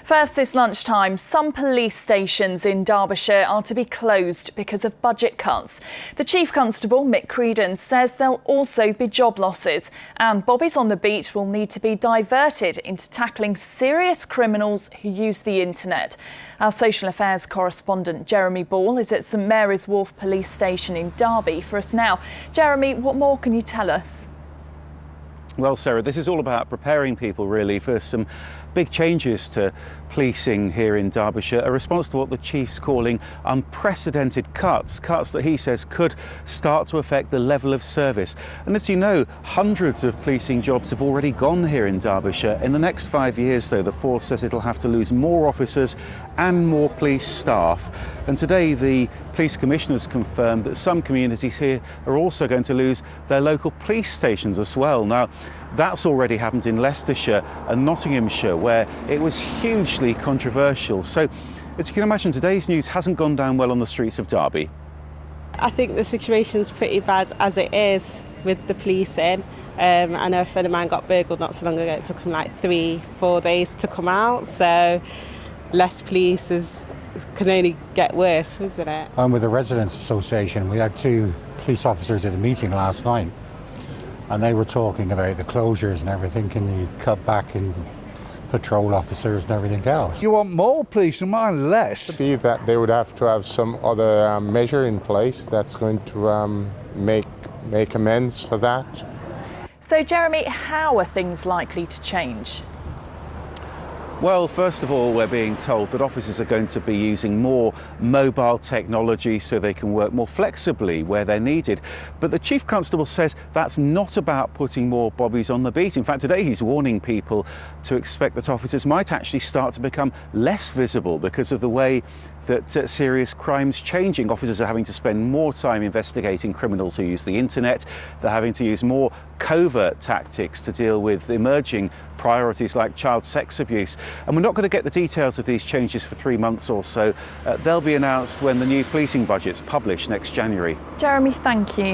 First this lunchtime, some police stations in Derbyshire are to be closed because of budget cuts. The Chief Constable, Mick Creedon, says there'll also be job losses and bobbies on the beat will need to be diverted into tackling serious criminals who use the internet. Our social affairs correspondent Jeremy Ball is at St Mary's Wharf Police Station in Derby for us now. Jeremy, what more can you tell us? Well, Sarah, this is all about preparing people really for some big changes to policing here in Derbyshire, a response to what the Chief's calling unprecedented cuts that he says could start to affect the level of service. And as you know, hundreds of policing jobs have already gone here in Derbyshire. In the next 5 years, though, the force says it'll have to lose more officers and more police staff. And today, the police commissioners confirmed that some communities here are also going to lose their local police stations as well. Now, that's already happened in Leicestershire and Nottinghamshire, where it was hugely controversial. So, as you can imagine, today's news hasn't gone down well on the streets of Derby. I think the situation's pretty bad as it is with the policing. I know a friend of mine got burgled not so long ago. It took him like 3-4 days to come out. So, less police can only get worse, isn't it? I'm with the Residents Association. We had 2 police officers at a meeting last night, and they were talking about the closures and everything, and the cut back in patrol officers and everything else. You want more police and mine less? See that they would have to have some other measure in place that's going to make amends for that. So, Jeremy, how are things likely to change? Well, first of all, we're being told that officers are going to be using more mobile technology so they can work more flexibly where they're needed. But the Chief Constable says that's not about putting more bobbies on the beat. In fact, today he's warning people to expect that officers might actually start to become less visible because of the way that serious crime's changing. Officers are having to spend more time investigating criminals who use the internet. They're having to use more covert tactics to deal with emerging priorities like child sex abuse. And we're not going to get the details of these changes for 3 months or so. They'll be announced when the new policing budget's published next January. Jeremy, thank you.